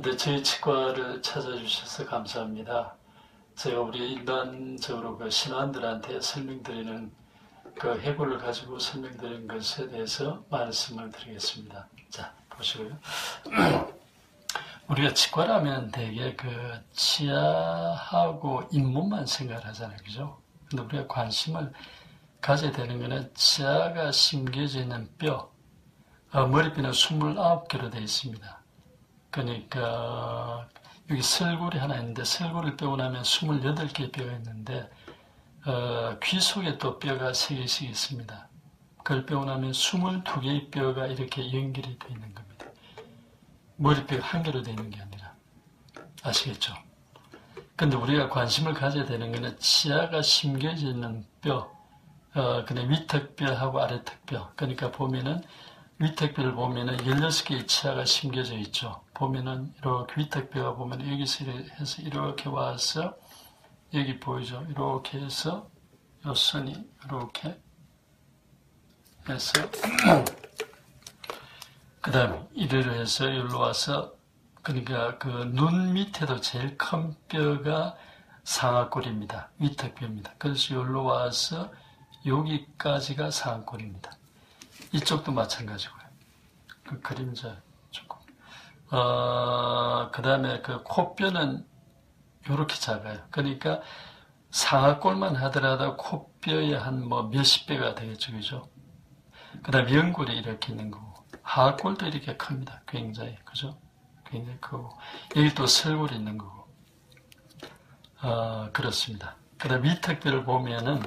근데 저희 치과를 찾아주셔서 감사합니다. 제가 우리 일반적으로 그 신환들한테 설명드리는 그 해골을 가지고 설명드리는 것에 대해서 말씀을 드리겠습니다. 자, 보시고요. 우리가 치과라면 되게 그 치아하고 잇몸만 생각을 하잖아요. 그죠? 근데 우리가 관심을 가져야 되는 거는 치아가 심겨져 있는 뼈, 머리뼈는 29개로 되어 있습니다. 그러니까 여기 설골이 하나 있는데 설골을 빼고 나면 28개의 뼈가 있는데 귀 속에 또 뼈가 3개씩 있습니다. 그걸 빼고 나면 22개의 뼈가 이렇게 연결이 되어 있는 겁니다. 머리뼈가 한 개로 되어 있는 게 아니라. 아시겠죠? 근데 우리가 관심을 가져야 되는 거는 치아가 심겨져 있는 뼈, 그다음에 위턱뼈하고 아래턱뼈. 그러니까 보면은 위턱뼈를 보면은 16개의 치아가 심겨져 있죠. 보면은 이렇게 위턱뼈가 보면 여기서 해서 이렇게 와서 여기 보이죠? 이렇게 해서 요 선이 이렇게 해서 그 다음에 이래로 해서 여기로 와서 그러니까 그 눈 밑에도 제일 큰 뼈가 상악골입니다. 위턱뼈입니다. 그래서 여기로 와서 여기까지가 상악골입니다. 이쪽도 마찬가지고요. 그 그림자 조금. 그 다음에 그 코뼈는 이렇게 작아요. 그러니까 상악골만 하더라도 코뼈의 한 뭐 몇십 배가 되겠죠. 그죠? 그 다음에 연골이 이렇게 있는 거고, 하악골도 이렇게 큽니다. 굉장히. 그죠? 굉장히 크고. 여기 또 설골이 있는 거고. 그렇습니다. 그 다음에 위턱뼈를 보면은,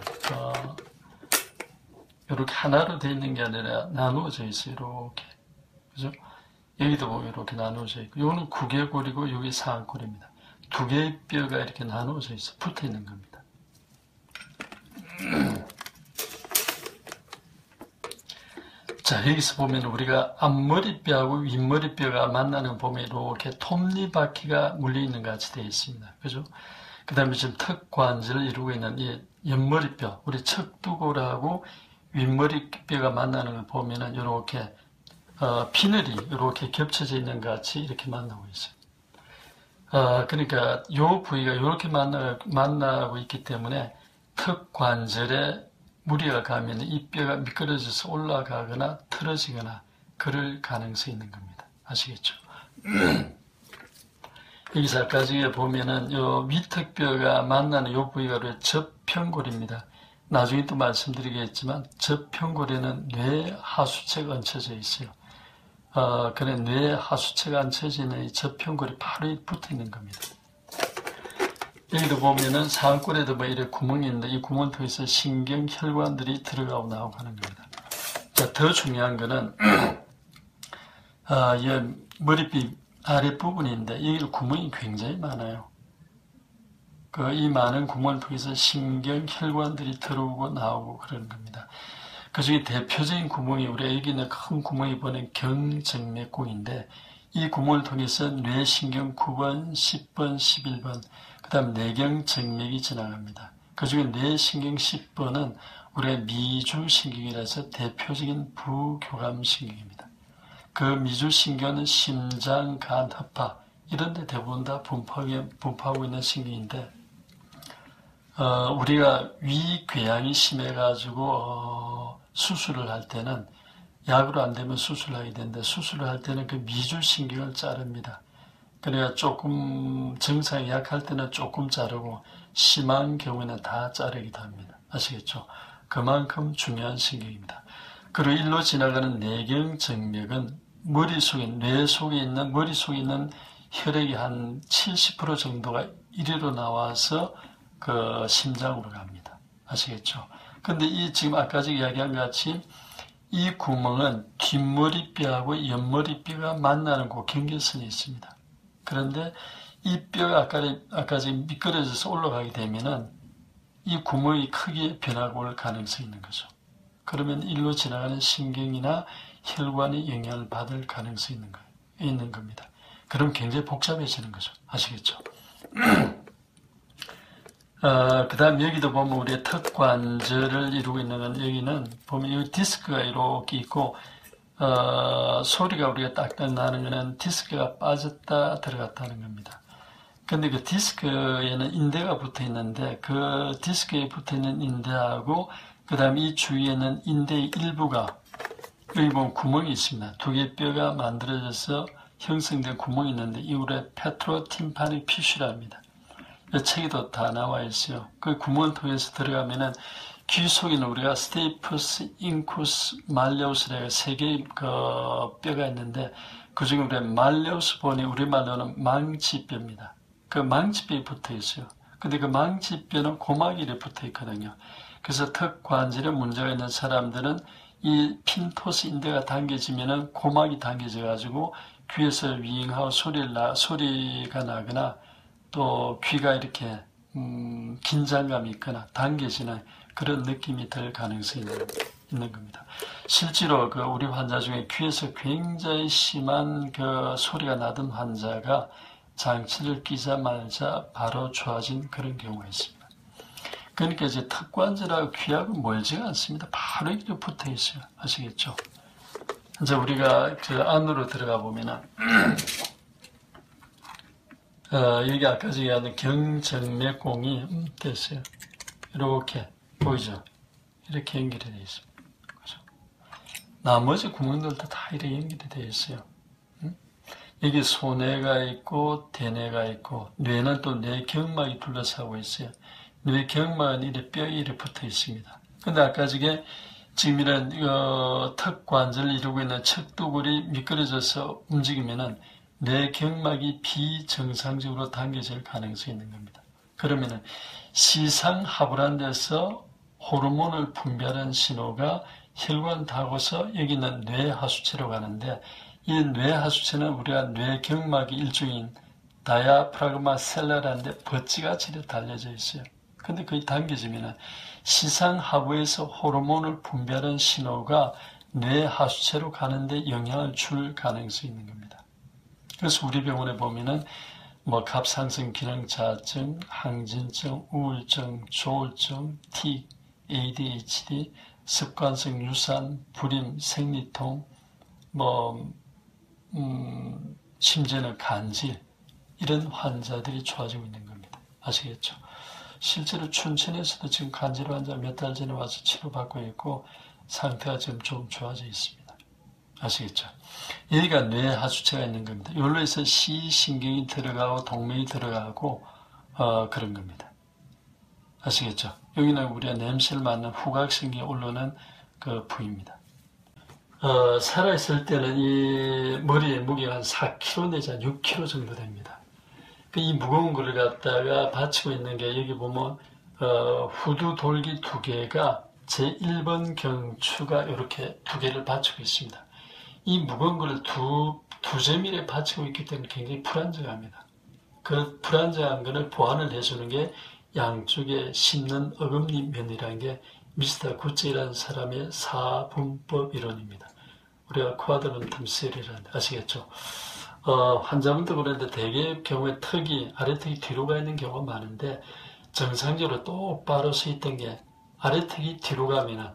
이렇게 하나로 되어 있는 게 아니라 나누어져 있어요. 이렇게. 그죠? 여기도 보면 이렇게 나누어져 있고, 요거는 구개골이고, 여기 상악골입니다. 두 개의 뼈가 이렇게 나누어져 있어 붙어 있는 겁니다. 자, 여기서 보면 우리가 앞머리뼈하고 윗머리뼈가 만나는 보면 이렇게 톱니바퀴가 물려 있는 것 같이 되어 있습니다. 그죠? 그 다음에 지금 턱 관절을 이루고 있는 이 옆머리뼈, 우리 척두골하고 윗머리뼈가 만나는 걸 보면은 이렇게 비늘이 이렇게 겹쳐져 있는 것 같이 이렇게 만나고 있어요. 그러니까 요 부위가 이렇게 만나고 있기 때문에 턱 관절에 무리가 가면 이 뼈가 미끄러져서 올라가거나 틀어지거나 그럴 가능성이 있는 겁니다. 아시겠죠? 여기서 아까 저기 보면은 요 위턱뼈가 만나는 요 부위가 접평골입니다. 나중에 또 말씀드리겠지만 접평골에는 뇌 하수체가 얹혀져 있어요. 그래 뇌 하수체가 얹혀져 있는 이 접평골이 바로 붙어 있는 겁니다. 여기도 보면은 상악골에도 뭐 이렇게 구멍이 있는데 이 구멍을 통해서 신경 혈관들이 들어가고 나오고 하는 겁니다. 자, 더 중요한 거는 이 머리뼈 아랫부분인데 여기 구멍이 굉장히 많아요. 이 많은 구멍을 통해서 신경 혈관들이 들어오고 나오고 그러는 겁니다. 그 중에 대표적인 구멍이 우리가 여기 있는 큰 구멍이 보는 경정맥골인데 이 구멍을 통해서 뇌신경 9번, 10번, 11번 그 다음 뇌경정맥이 지나갑니다. 그 중에 뇌신경 10번은 우리가 미주신경이라서 대표적인 부교감신경입니다. 그 미주신경은 심장, 간, 허파 이런 데 대부분 다 분포하고 있는 신경인데 우리가 위궤양이 심해가지고 수술을 할 때는 약으로 안 되면 수술하게 되는데 수술을 할 때는 그 미주신경을 자릅니다. 그러니까 조금 증상이 약할 때는 조금 자르고 심한 경우에는 다 자르기도 합니다. 아시겠죠? 그만큼 중요한 신경입니다. 그리고 일로 지나가는 뇌경정맥은 뇌 속에 있는 머릿속에 있는 혈액이 한 70% 정도가 이리로 나와서 그 심장으로 갑니다. 아시겠죠? 근데 이 지금 아까 이야기한 것 같이 이 구멍은 뒷머리뼈하고 옆머리뼈가 만나는 그 경계선이 있습니다. 그런데 이 뼈가 아까 지금 미끄러져서 올라가게 되면은 이 구멍이 크게 변하고 올 가능성이 있는 거죠. 그러면 일로 지나가는 신경이나 혈관이 영향을 받을 가능성이 있는 겁니다. 그럼 굉장히 복잡해지는 거죠. 아시겠죠? 그 다음 여기도 보면 우리의 턱 관절을 이루고 있는 건 여기는 보면 여기 디스크가 이렇게 있고 소리가 우리가 딱딱 나는 거는 디스크가 빠졌다 들어갔다는 겁니다. 근데 그 디스크에는 인대가 붙어 있는데 그 디스크에 붙어 있는 인대하고 그 다음에 이 주위에는 인대의 일부가 여기 보면 구멍이 있습니다. 두 개의 뼈가 만들어져서 형성된 구멍이 있는데 이후에 페트로팀파닉 피슈랍니다. 이 책에도 다 나와 있어요. 그 구멍을 통해서 들어가면은 귀 속에는 우리가 스테이프스, 인쿠스, 말레우스라고 세 개의 그 뼈가 있는데 그중에 우리가 말레우스 본이 우리말로는 망치뼈입니다. 그 망치뼈에 붙어 있어요. 근데 그 망치뼈는 고막일에 붙어 있거든요. 그래서 턱 관절에 문제가 있는 사람들은 이 핀토스 인대가 당겨지면은 고막이 당겨져 가지고 귀에서 윙하고 소리가 나거나 또 귀가 이렇게 긴장감이 있거나 당겨지는 그런 느낌이 들 가능성이 있는 겁니다. 실제로 그 우리 환자 중에 귀에서 굉장히 심한 그 소리가 나던 환자가 장치를 끼자마자 바로 좋아진 그런 경우가 있습니다. 그러니까 이제 턱관절하고 귀하고 멀지가 않습니다. 바로 이렇게 붙어 있어요. 아시겠죠? 이제 우리가 그 안으로 들어가 보면은 여기 아까 얘기하는 경정맥공이 됐어요. 이렇게 보이죠? 이렇게 연결이 되어 있습니다. 그렇죠? 나머지 구멍들도 다 이렇게 연결이 되어 있어요. 여기 소뇌가 있고 대뇌가 있고 뇌는 또 뇌경막이 둘러싸고 있어요. 뇌경막은 이렇게 뼈에 이렇게 붙어 있습니다. 근데 아까 지금 이런 턱 관절을 이루고 있는 척두굴이 미끄러져서 움직이면은 뇌경막이 비정상적으로 당겨질 가능성이 있는 겁니다. 그러면은 시상하부란 데서 호르몬을 분비하는 신호가 혈관 타고서 여기 있는 뇌하수체로 가는데 이 뇌하수체는 우리가 뇌경막이 일종인 다이아프라그마 셀라라는데 버찌같이 달려져 있어요. 근데 그게 당겨지면은 시상하부에서 호르몬을 분비하는 신호가 뇌하수체로 가는데 영향을 줄 가능성이 있는 겁니다. 그래서 우리 병원에 보면은 뭐 갑상선 기능 자증, 항진증, 우울증, 조울증, 틱, ADHD, 습관성 유산, 불임, 생리통, 심지어는 간질 이런 환자들이 좋아지고 있는 겁니다. 아시겠죠? 실제로 춘천에서도 지금 간질 환자 몇 달 전에 와서 치료받고 있고 상태가 지금 좀 좋아져 있습니다. 아시겠죠? 여기가 뇌하수체가 있는 겁니다. 여기로 해서 시신경이 들어가고 동맥이 들어가고 그런 겁니다. 아시겠죠? 여기는 우리가 냄새를 맡는 후각신경이 올라오는 그 부위입니다. 살아있을 때는 이 머리의 무게가 한 4kg 내지 한 6kg 정도 됩니다. 이 무거운 거를 갖다가 받치고 있는 게 여기 보면 후두 돌기 두 개가 제1번 경추가 이렇게 두 개를 받치고 있습니다. 이 무거운 거를 두 점일에 받치고 있기 때문에 굉장히 불안정합니다. 그 불안정한 거를 보완을 해주는 게 양쪽에 씹는 어금니 면이라는 게 미스터 구찌라는 사람의 사분법 이론입니다. 우리가 쿼드런텀 셀이라는데 아시겠죠? 환자분도 그런데 대개의 경우에 턱이 아래턱이 뒤로 가 있는 경우가 많은데 정상적으로 똑바로 서 있던 게 아래턱이 뒤로 가면은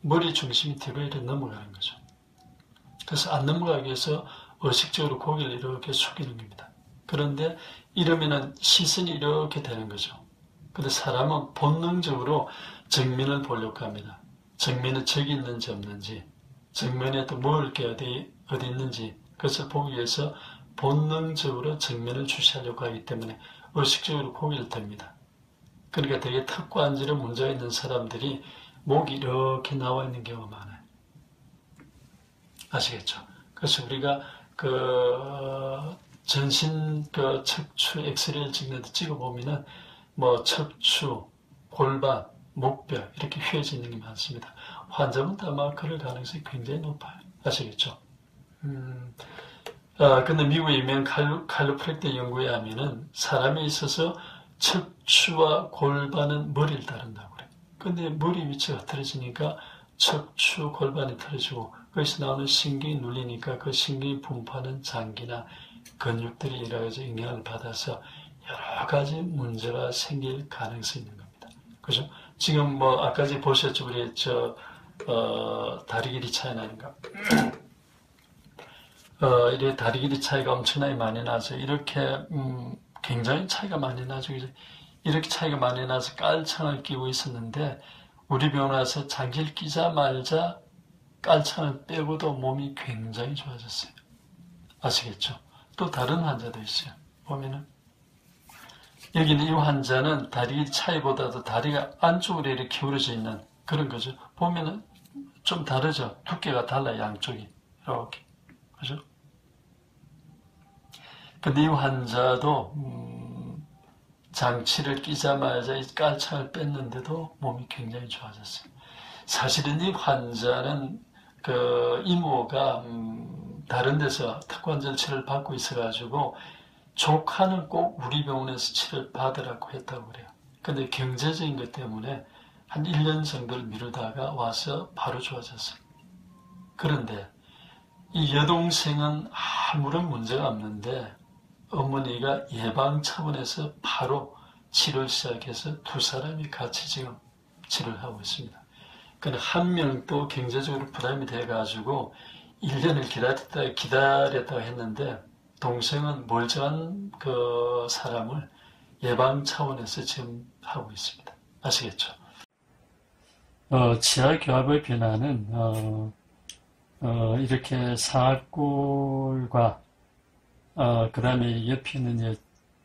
머리 중심이 뒤로 이렇게 넘어가는 거죠. 그래서 안 넘어가기 위해서 의식적으로 고개를 이렇게 숙이는 겁니다. 그런데 이러면은 시선이 이렇게 되는 거죠. 근데 사람은 본능적으로 정면을 보려고 합니다. 정면에 적이 있는지 없는지, 정면에 또 먹을 게 어디 있는지 그것을 보기 위해서 본능적으로 정면을 주시하려고 하기 때문에 의식적으로 고개를 듭니다. 그러니까 되게 턱관절에 문제가 있는 사람들이 목이 이렇게 나와 있는 경우가 많아요. 아시겠죠? 그래서 우리가 전신 척추 엑스레이를 찍는데 찍어보면은 척추, 골반, 목뼈 이렇게 휘어져 있는 게 많습니다. 환자분도 아마 그럴 가능성이 굉장히 높아요. 아시겠죠? 근데 미국의 유명 칼로프랙터 연구에 하면은 사람에 있어서 척추와 골반은 머리를 다룬다고 그래요. 근데 머리 위치가 틀어지니까 척추, 골반이 틀어지고 거기서 나오는 신경이 눌리니까 그 신경이 분포하는 장기나 근육들이 일어나서 영향을 받아서 여러 가지 문제가 생길 가능성이 있는 겁니다. 그죠? 지금 아까 보셨죠? 우리 다리 길이 차이 나는 거. 이렇게 다리 길이 차이가 엄청나게 많이 나서 이렇게 굉장히 차이가 많이 나죠. 이렇게 차이가 많이 나서 깔창을 끼고 있었는데 우리 병원 와서 장기를 끼자마자 깔창을 빼고도 몸이 굉장히 좋아졌어요. 아시겠죠? 또 다른 환자도 있어요. 보면은 여기는 이 환자는 다리 차이보다도 다리가 안쪽으로 이렇게 기울어져 있는 그런 거죠. 보면은 좀 다르죠. 두께가 달라요. 양쪽이 이렇게. 그죠? 근데 이 환자도 장치를 끼자마자 이 깔창을 뺐는데도 몸이 굉장히 좋아졌어요. 사실은 이 환자는 그 이모가 다른 데서 특관절 치료를 받고 있어가지고 조카는 꼭 우리 병원에서 치료를 받으라고 했다고 그래요. 근데 경제적인 것 때문에 한 1년 정도를 미루다가 와서 바로 좋아졌어요. 그런데 이 여동생은 아무런 문제가 없는데 어머니가 예방 차원에서 바로 치료를 시작해서 두 사람이 같이 지금 치료를 하고 있습니다. 근데 한 명도 경제적으로 부담이 돼가지고 1년을 기다렸다고 했는데 동생은 멀쩡한 그 사람을 예방 차원에서 지금 하고 있습니다. 아시겠죠? 치아 교합의 변화는 이렇게 상악골과 그 다음에 옆에 있는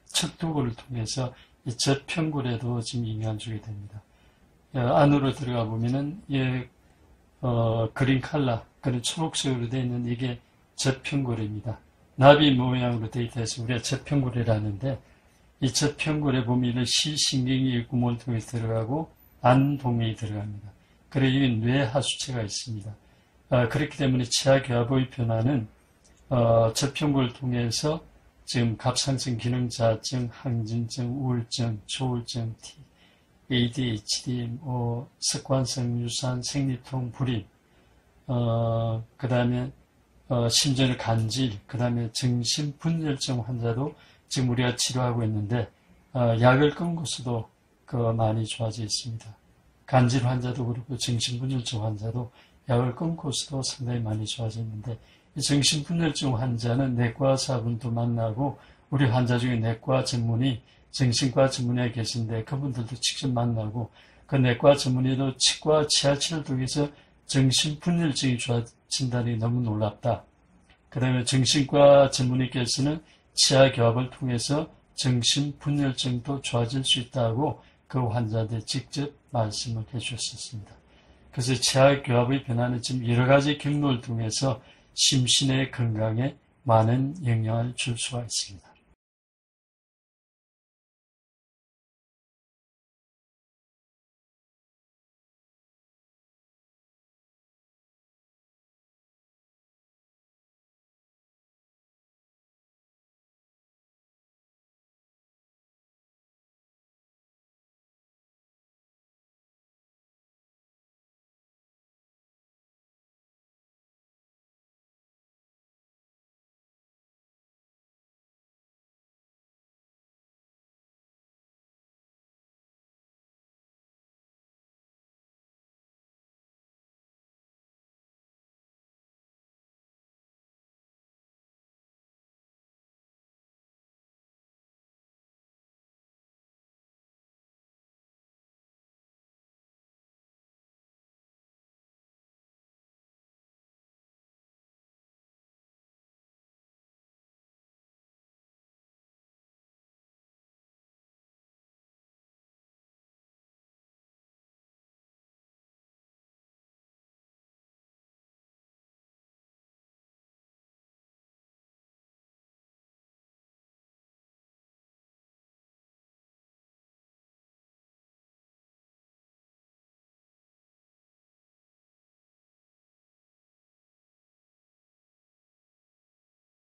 척두골을 통해서 이 저평골에도 지금 영향을 주게 됩니다. 안으로 들어가 보면은 그린 칼라, 그런 초록색으로 되어 있는 이게 저평골입니다. 나비 모양으로 되어 있어서 우리가 저평골이라는데 이 저평골에 보면 시신경이 구멍을 통해서 들어가고 안동맥이 들어갑니다. 그리고 여기 뇌하수체가 있습니다. 그렇기 때문에 치아 교합의 변화는 저평골을 통해서 지금 갑상선 기능 자증, 항진증, 우울증, 조울증, ADHD, 습관성 유산, 생리통, 불임, 그 다음에 심전의 간질, 그 다음에 정신분열증 환자도 지금 우리가 치료하고 있는데 약을 끊고서도 많이 좋아져 있습니다. 간질 환자도 그렇고 정신분열증 환자도 약을 끊고서도 상당히 많이 좋아져 있는데 이 정신분열증 환자는 내과사분도 만나고 우리 환자 중에 내과 전문의, 정신과 전문의가 계신데 그분들도 직접 만나고 그 내과 전문의도 치과 치아치료를 통해서 정신분열증이 좋아진다니 너무 놀랍다. 그 다음에 정신과 전문의께서는 치아 교합을 통해서 정신분열증도 좋아질 수 있다고 그 환자한테 직접 말씀을 해주셨습니다. 그래서 치아 교합의 변화는 지금 여러 가지 경로를 통해서 심신의 건강에 많은 영향을 줄 수가 있습니다.